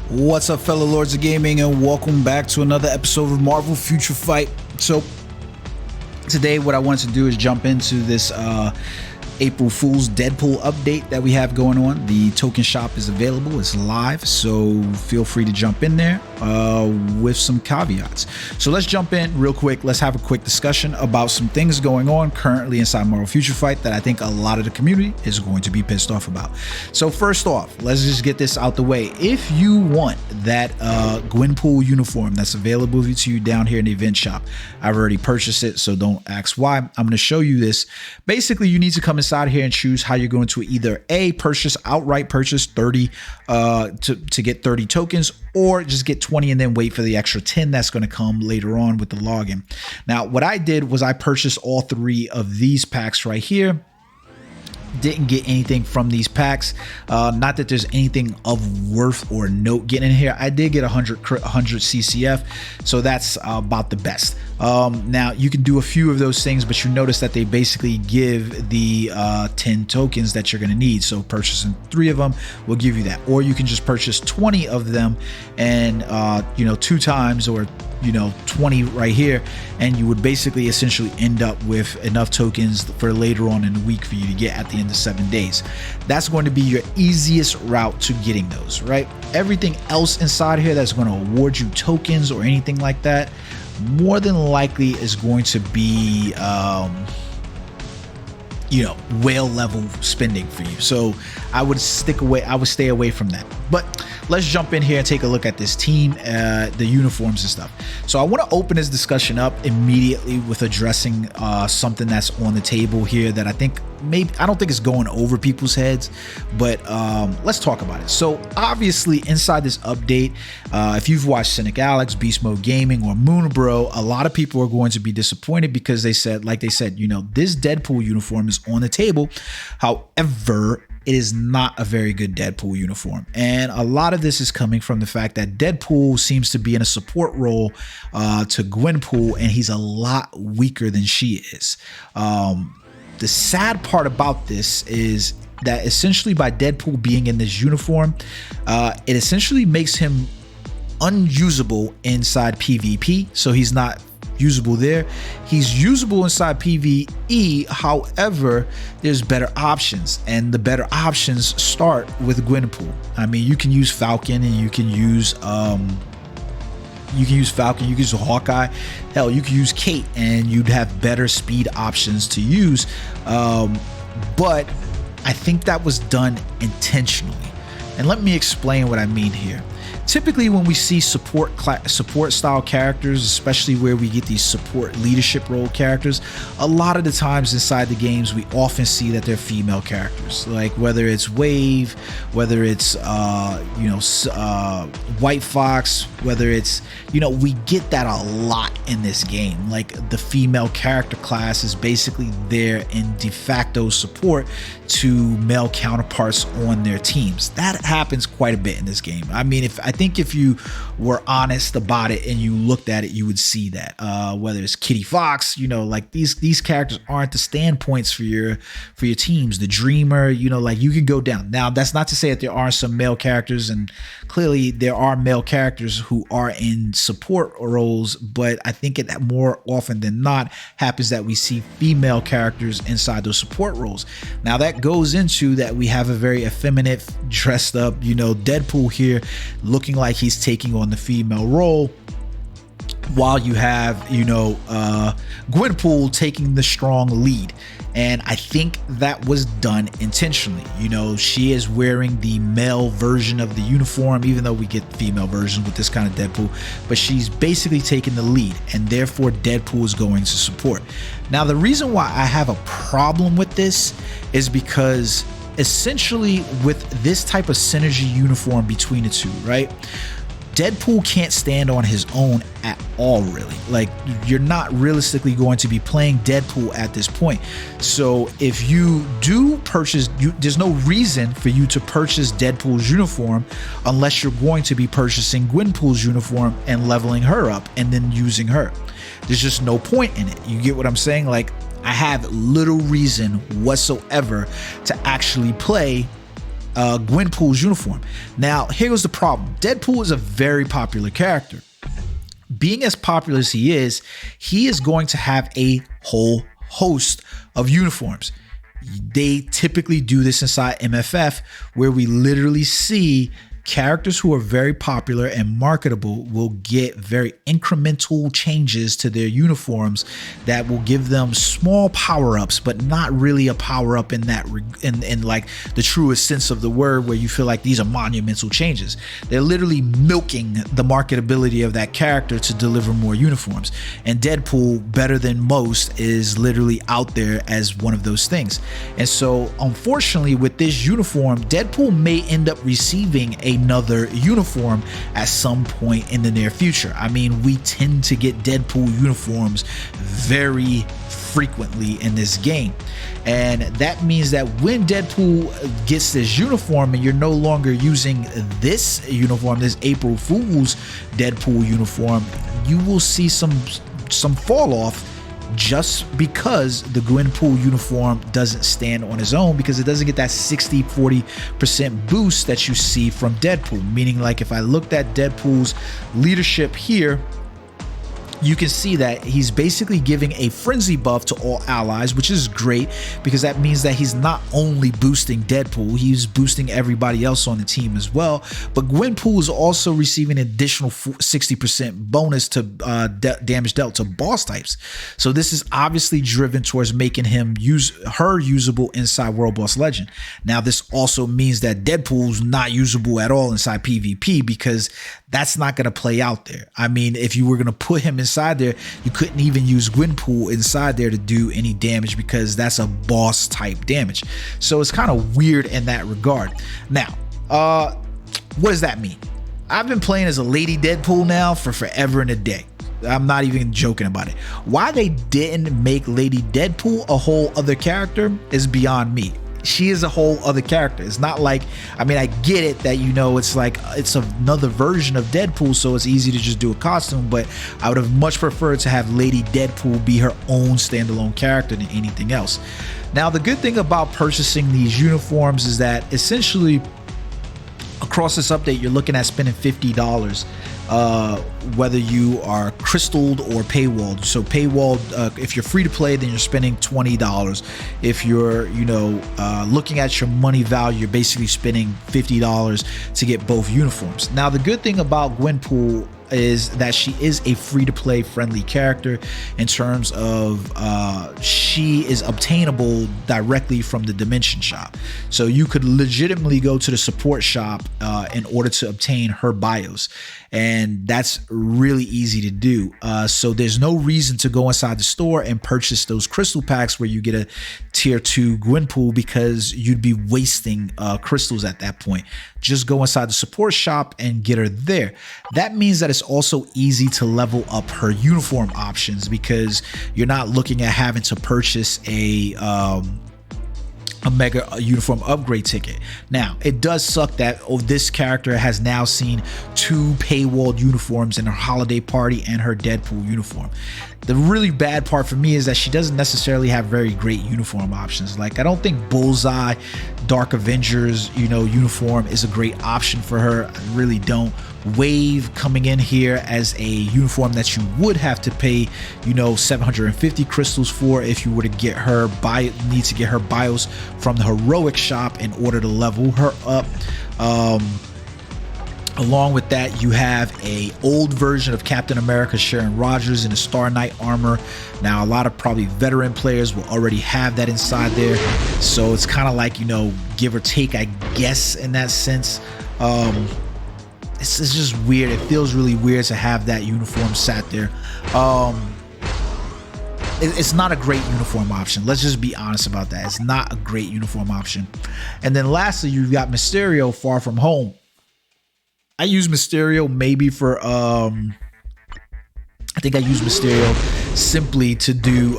What's up, fellow lords of gaming, and welcome back to another episode of Marvel Future Fight. So today what I wanted to do is jump into this April Fool's Deadpool update that we have going on. The token shop is available, it's live, so feel free to jump in there with some caveats. So let's jump in real quick. Let's have a quick discussion about some things going on currently inside Marvel Future Fight that I think a lot of the community is going to be pissed off about. So first off, let's just get this out the way. If you want that Gwenpool uniform that's available to you down here in the event shop, I've already purchased it, so don't ask why. I'm going to show you this. Basically, you need to come inside here and choose how you're going to either outright purchase 30 to get 30 tokens, or just get 20 and then wait for the extra 10 that's going to come later on with the login. Now, what I did was I purchased all three of these packs right here. Didn't get anything from these packs, not that there's anything of worth or note getting in here. I did get 100 CCF, so that's about the best. Now you can do a few of those things, but you notice that they basically give the 10 tokens that you're going to need. So purchasing 3 of them will give you that, or you can just purchase 20 of them and 2 times, or 20 right here, and you would basically essentially end up with enough tokens for later on in the week for you to get at the end of 7 days. That's going to be your easiest route to getting those, right? Everything else inside here that's going to award you tokens or anything like that, more than likely is going to be whale level spending for you. So I would stay away from that. But let's jump in here and take a look at this team, the uniforms and stuff. So I want to open this discussion up immediately with addressing something that's on the table here that I don't think it's going over people's heads, but let's talk about it. So obviously inside this update, if you've watched Cynic Alex, Beast Mode Gaming, or Moonbro, a lot of people are going to be disappointed because they said, this Deadpool uniform is on the table. However, it is not a very good Deadpool uniform. And a lot of this is coming from the fact that Deadpool seems to be in a support role to Gwenpool, and he's a lot weaker than she is. The sad part about this is that essentially by Deadpool being in this uniform, it essentially makes him unusable inside PvP. So he's not usable there. He's usable inside PvE. However, there's better options, and the better options start with Gwenpool. I mean, you can use Falcon, and you can use Hawkeye. Hell, you can use Kate, and you'd have better speed options to use. But I think that was done intentionally. And let me explain what I mean here. Typically, when we see support style characters, especially where we get these support leadership role characters, a lot of the times inside the games, we often see that they're female characters. Like whether it's Wave, whether it's White Fox, whether it's we get that a lot in this game. Like the female character class is basically there in de facto support to male counterparts on their teams. That happens quite a bit in this game. I mean, I think if you were honest about it and you looked at it, you would see that. Whether it's Kitty Fox, like these characters aren't the standpoints for your teams. The Dreamer, you can go down. Now, that's not to say that there are some male characters, and clearly there are male characters who are in support roles, but I think it more often than not happens that we see female characters inside those support roles. Now that goes into that we have a very effeminate, dressed up, Deadpool here, looking like he's taking on the female role, while you have Gwenpool taking the strong lead. And I think that was done intentionally. She is wearing the male version of the uniform, even though we get female versions with this kind of Deadpool, but she's basically taking the lead, and therefore Deadpool is going to support. Now, the reason why I have a problem with this is because essentially with this type of synergy uniform between the two, right? Deadpool can't stand on his own at all, really. Like, you're not realistically going to be playing Deadpool at this point. So if you do purchase, there's no reason for you to purchase Deadpool's uniform unless you're going to be purchasing Gwenpool's uniform and leveling her up and then using her. There's just no point in it. You get what I'm saying? Like, I have little reason whatsoever to actually play Gwenpool's uniform. Now, here's the problem. Deadpool is a very popular character. Being as popular as he is going to have a whole host of uniforms. They typically do this inside MFF, where we literally see characters who are very popular and marketable will get very incremental changes to their uniforms that will give them small power-ups, but not really a power-up in that in like the truest sense of the word, where you feel like these are monumental changes. They're literally milking the marketability of that character to deliver more uniforms. And Deadpool, better than most, is literally out there as one of those things. And so, unfortunately, with this uniform, Deadpool may end up receiving another uniform at some point in the near future. I mean, we tend to get Deadpool uniforms very frequently in this game, and that means that when Deadpool gets this uniform and you're no longer using this uniform, this April Fool's Deadpool uniform, you will see some fall off, just because the Gwenpool uniform doesn't stand on his own, because it doesn't get that 60-40% boost that you see from Deadpool. Meaning, like, if I looked at Deadpool's leadership here, you can see that he's basically giving a frenzy buff to all allies, which is great, because that means that he's not only boosting Deadpool, he's boosting everybody else on the team as well. But Gwenpool is also receiving an additional 60% bonus to damage dealt to boss types. So this is obviously driven towards making her usable inside World Boss Legend. Now, this also means that Deadpool's not usable at all inside PvP, because that's not going to play out there. I mean, if you were going to put him inside there, you couldn't even use Gwenpool inside there to do any damage, because that's a boss type damage. So it's kind of weird in that regard. Now, what does that mean? I've been playing as a Lady Deadpool now for forever and a day. I'm not even joking about it. Why they didn't make Lady Deadpool a whole other character is beyond me. She is a whole other character. It's not like, I mean, I get it that, you know, it's like it's another version of Deadpool, so it's easy to just do a costume, but I would have much preferred to have Lady Deadpool be her own standalone character than anything else. Now, the good thing about purchasing these uniforms is that essentially across this update, you're looking at spending $50, whether you are crystalled or paywalled. So paywalled, if you're free to play, then you're spending $20. If you're, you know, looking at your money value, you're basically spending $50 to get both uniforms. Now, the good thing about Gwenpool is that she is a free-to-play friendly character in terms of she is obtainable directly from the Dimension shop. So you could legitimately go to the support shop in order to obtain her BIOS, and that's really easy to do. So there's no reason to go inside the store and purchase those crystal packs where you get a tier 2 Gwenpool, because you'd be wasting crystals at that point. Just go inside the support shop and get her there. That means that it's also easy to level up her uniform options, because you're not looking at having to purchase a mega uniform upgrade ticket. Now, it does suck that this character has now seen 2 paywalled uniforms in her holiday party and her Deadpool uniform. The really bad part for me is that she doesn't necessarily have very great uniform options. Like, I don't think Bullseye Dark Avengers, you know, uniform is a great option for her. I really don't. Wave coming in here as a uniform that you would have to pay, you know, 750 crystals for if you were to get her need to get her BIOS from the heroic shop in order to level her up. Along with that, you have a old version of Captain America Sharon Rogers in a Star Knight armor. Now, a lot of probably veteran players will already have that inside there, so it's kind of like, you know, give or take, I guess, in that sense. It's just weird. It feels really weird to have that uniform sat there. It's not a great uniform option. Let's just be honest about that. It's not a great uniform option. And then lastly, you've got Mysterio Far From Home. I use Mysterio maybe for I think I use Mysterio simply to do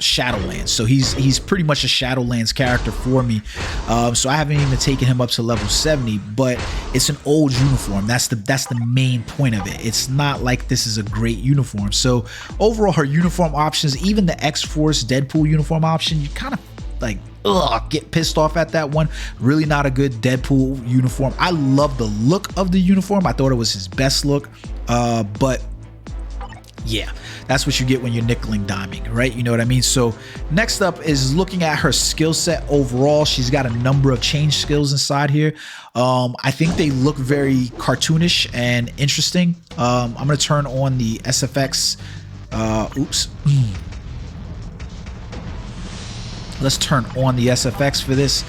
Shadowlands. So he's pretty much a Shadowlands character for me. So I haven't even taken him up to level 70, but it's an old uniform. That's the main point of it. It's not like this is a great uniform. So overall, her uniform options, even the X-Force Deadpool uniform option, you kind of like get pissed off at that one. Really not a good Deadpool uniform. I love the look of the uniform. I thought it was his best look, but yeah, that's what you get when you're nickeling diming, right? You know what I mean? So next up is looking at her skill set overall. She's got a number of change skills inside here. I think they look very cartoonish and interesting. I'm gonna turn on the SFX. Let's turn on the SFX for this.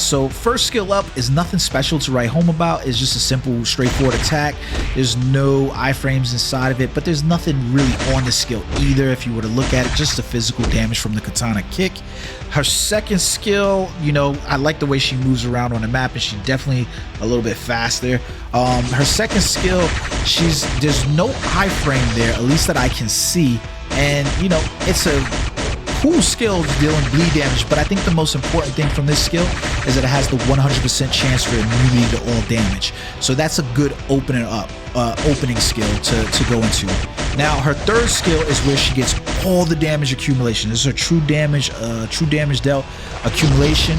So first skill up is nothing special to write home about. It's just a simple, straightforward attack. There's no iframes inside of it, but there's nothing really on the skill either. If you were to look at it, just the physical damage from the katana kick. Her second skill, you know, I like the way she moves around on the map, and she's definitely a little bit faster. Her second skill, there's no iframe there, at least that I can see, and you know, it's a cool skill dealing bleed damage, but I think the most important thing from this skill is that it has the 100% chance for immunity to all damage. So that's a good opening skill to go into. Now her third skill is where she gets all the damage accumulation. This is her true damage dealt accumulation.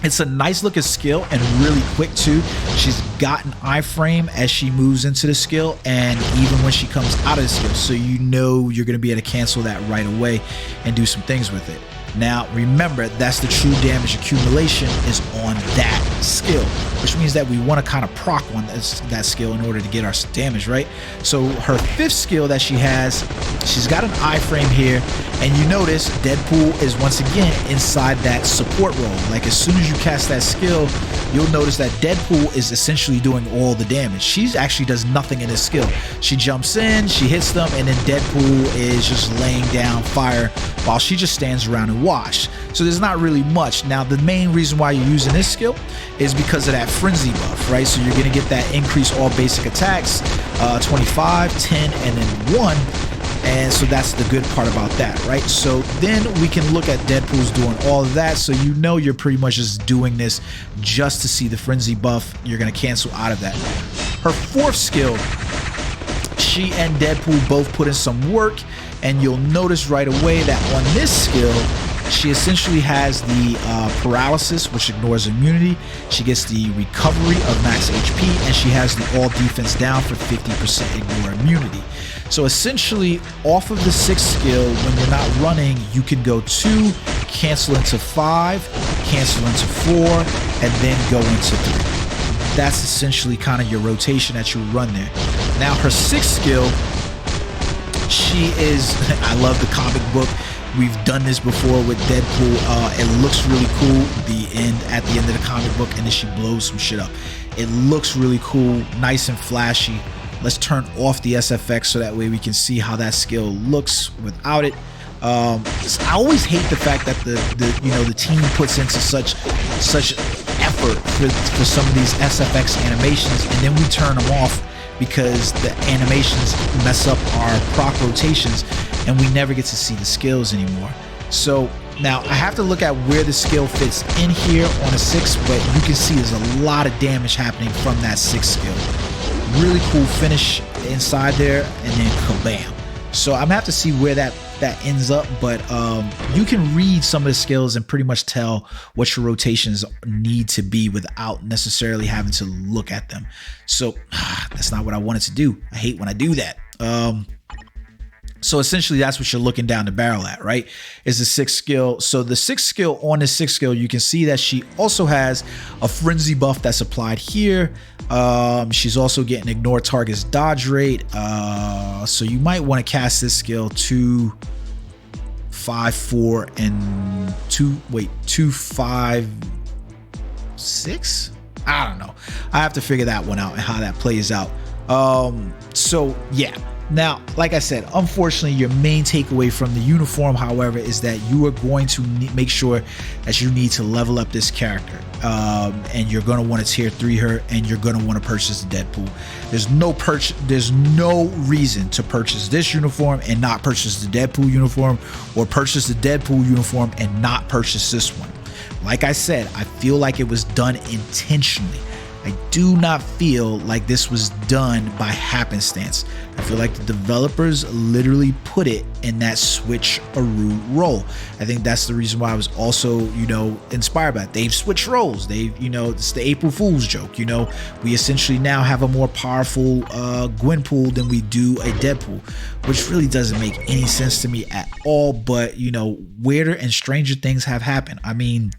It's a nice looking skill and really quick too. She's got an iframe as she moves into the skill, and even when she comes out of the skill, so you know you're going to be able to cancel that right away and do some things with it. Now remember, that's the true damage accumulation is on that skill, which means that we want to kind of proc on that skill in order to get our damage, right? So her fifth skill that she has, she's got an iframe here, and you notice Deadpool is once again inside that support role. Like as soon as you cast that skill, you'll notice that Deadpool is essentially doing all the damage. She actually does nothing in this skill. She jumps in, she hits them, and then Deadpool is just laying down fire while she just stands around and watch. So there's not really much. Now the main reason why you're using this skill is because of that frenzy buff, right? So you're gonna get that increase all basic attacks, 25, 10, and then 1. And so that's the good part about that, right? So then we can look at Deadpool's doing all of that, so you know you're pretty much just doing this just to see the frenzy buff. You're gonna cancel out of that. Her fourth skill, she and Deadpool both put in some work, and you'll notice right away that on this skill, she essentially has the paralysis, which ignores immunity. She gets the recovery of max HP, and she has the all defense down for 50% ignore immunity. So essentially, off of the sixth skill, when you're not running, you can go 2, cancel into 5, cancel into 4, and then go into 3. That's essentially kind of your rotation that you run there. Now her sixth skill, she is, I love the comic book. We've done this before with Deadpool. It looks really cool. At the end of the comic book, and then she blows some shit up. It looks really cool, nice and flashy. Let's turn off the SFX so that way we can see how that skill looks without it. I always hate the fact that the team puts into such effort for some of these SFX animations, and then we turn them off because the animations mess up our proc rotations, and we never get to see the skills anymore. So now I have to look at where the skill fits in here on a 6, but you can see there's a lot of damage happening from that 6 skill. Really cool finish inside there, and then kabam. So I'm gonna have to see where that ends up, but you can read some of the skills and pretty much tell what your rotations need to be without necessarily having to look at them. So that's not what I wanted to do. I hate when I do that. So essentially that's what you're looking down the barrel at, right? Is the 6th skill. So the 6th skill, on the 6th skill, you can see that she also has a frenzy buff that's applied here. She's also getting ignore target's dodge rate. So you might want to cast this skill 2, 5, 4, and 2, 5, 6? I don't know. I have to figure that one out and how that plays out. So yeah. Now, like I said, unfortunately, your main takeaway from the uniform, however, is that you are going to make sure that you need to level up this character. And you're going to want to tier 3 her, and you're going to want to purchase the Deadpool. There's no reason to purchase this uniform and not purchase the Deadpool uniform, or purchase the Deadpool uniform and not purchase this one. Like I said, I feel like it was done intentionally. I do not feel like this was done by happenstance. I feel like the developers literally put it in that switch-a-roo role. I think that's the reason why I was also, you know, inspired by it. They've switched roles. They've, you know, it's the April Fool's joke. You know, we essentially now have a more powerful Gwenpool than we do a Deadpool, which really doesn't make any sense to me at all. But, you know, weirder and stranger things have happened. I mean,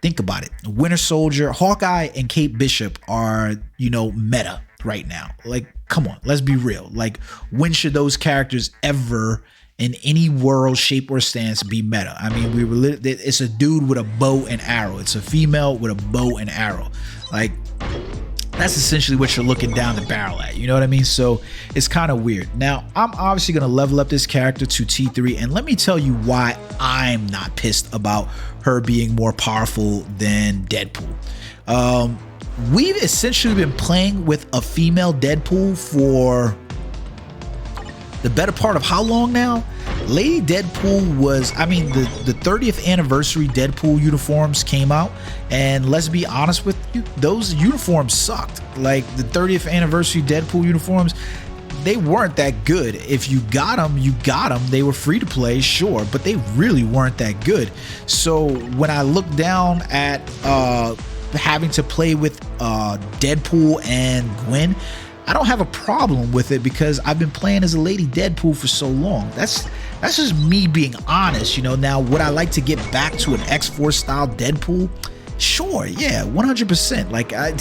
think about it. Winter Soldier, Hawkeye, and Kate Bishop are, you know, meta right now. Like, come on, let's be real. Like, when should those characters ever in any world, shape, or stance be meta? I mean, it's a dude with a bow and arrow. It's a female with a bow and arrow. Like, that's essentially what you're looking down the barrel at. You know what I mean? So it's kind of weird. Now, I'm obviously going to level up this character to T3, and let me tell you why I'm not pissed about her being more powerful than Deadpool. We've essentially been playing with a female Deadpool for the better part of how long now? Lady Deadpool was, I mean, the 30th anniversary Deadpool uniforms came out, and let's be honest with you, those uniforms sucked. Like, the 30th anniversary Deadpool uniforms, they weren't that good. If you got them, you got them. They were free to play, sure, but they really weren't that good. So when I look down at having to play with Deadpool and Gwen, I don't have a problem with it because I've been playing as a Lady Deadpool for so long. That's just me being honest, you know. Now, would I like to get back to an X-Force style Deadpool? Sure, yeah, 100%. Like, I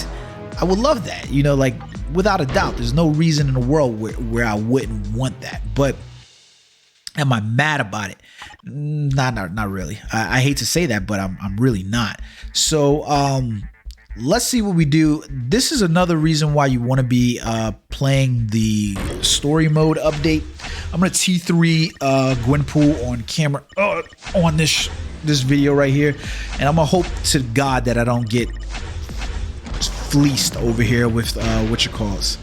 would love that, you know, like, without a doubt. There's no reason in the world where I wouldn't want that. But am I mad about it? Not really. I hate to say that, but I'm really not. So, let's see what we do. This is another reason why you want to be playing the story mode update. I'm gonna T3 Gwenpool on camera on this video right here, and I'm gonna hope to God that I don't get fleeced over here with what you calls.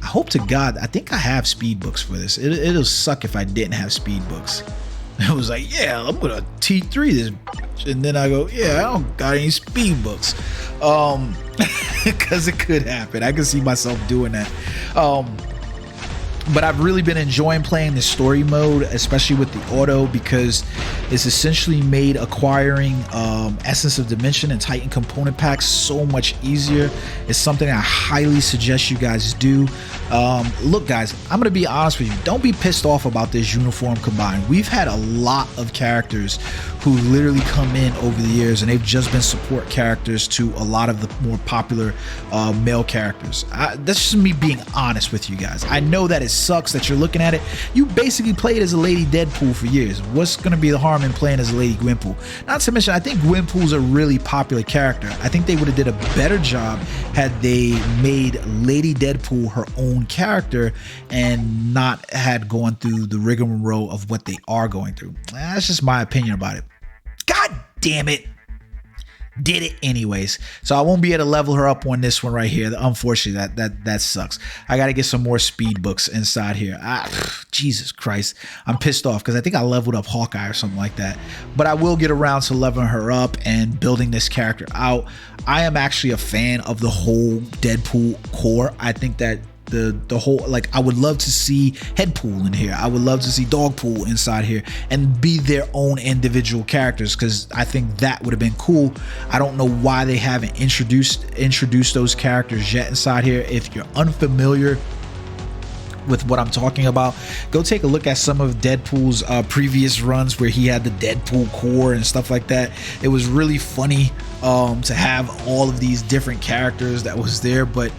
I hope to God. I think I have speed books for this. It'll suck if I didn't have speed books. I was like, yeah, I'm gonna T3 this bitch. And then I go, yeah, I don't got any speed books. Because it could happen. I can see myself doing that. But I've really been enjoying playing the story mode, especially with the auto, because it's essentially made acquiring Essence of Dimension and Titan component packs so much easier. It's something I highly suggest you guys do. Look, guys, I'm gonna be honest with you. Don't be pissed off about this uniform combined. We've had a lot of characters who literally come in over the years, and they've just been support characters to a lot of the more popular male characters. That's just me being honest with you guys. I know that it sucks that you're looking at it. You basically played as a Lady Deadpool for years. What's going to be the harm in playing as a Lady Gwenpool? Not to mention, I think Gwenpool's a really popular character. I think they would have did a better job had they made Lady Deadpool her own character and not had gone through the rigmarole of what they are going through. That's just my opinion about it. God damn it. Did it anyways. So I won't be able to level her up on this one right here. Unfortunately, that sucks. I got to get some more speed books inside here. Jesus Christ. I'm pissed off because I think I leveled up Hawkeye or something like that. But I will get around to leveling her up and building this character out. I am actually a fan of the whole Deadpool core. I think that the whole, like, I would love to see Headpool in here. I would love to see Dogpool inside here and be their own individual characters, because I think that would have been cool. I don't know why they haven't introduced those characters yet inside here. If you're unfamiliar with what I'm talking about, go take a look at some of Deadpool's previous runs where he had the Deadpool core and stuff like that. It was really funny to have all of these different characters that was there, but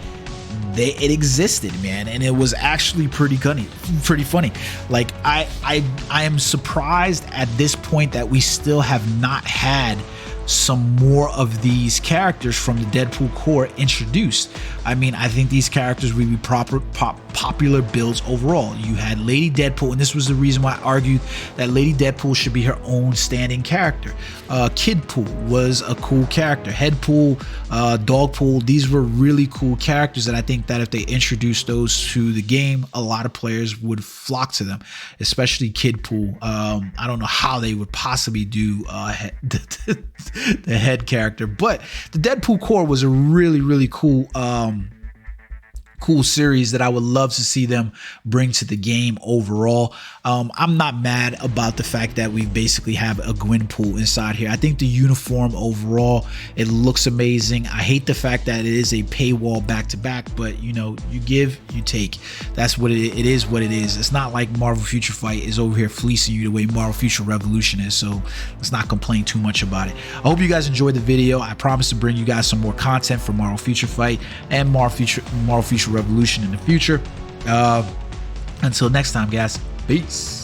it existed, man, and it was actually pretty funny. Like, I am surprised at this point that we still have not had some more of these characters from the Deadpool core introduced. I mean, I think these characters would be popular builds overall. You had Lady Deadpool, and this was the reason why I argued that Lady Deadpool should be her own standing character. Kidpool was a cool character. Headpool, Dogpool, these were really cool characters that I think that if they introduced those to the game, a lot of players would flock to them, especially Kidpool. I don't know how they would possibly do the head character, but the Deadpool core was a really cool cool series that I would love to see them bring to the game overall. I'm not mad about the fact that we basically have a Gwenpool inside here. I think the uniform overall, it looks amazing. I hate the fact that it is a paywall back-to-back, but you know, you give, you take. That's what it is what it is. It's not like Marvel Future Fight is over here fleecing you the way Marvel Future Revolution is, so let's not complain too much about it. I hope you guys enjoyed the video. I promise to bring you guys some more content for Marvel Future Fight and Marvel Future Revolution in the future. Until next time, guys, peace.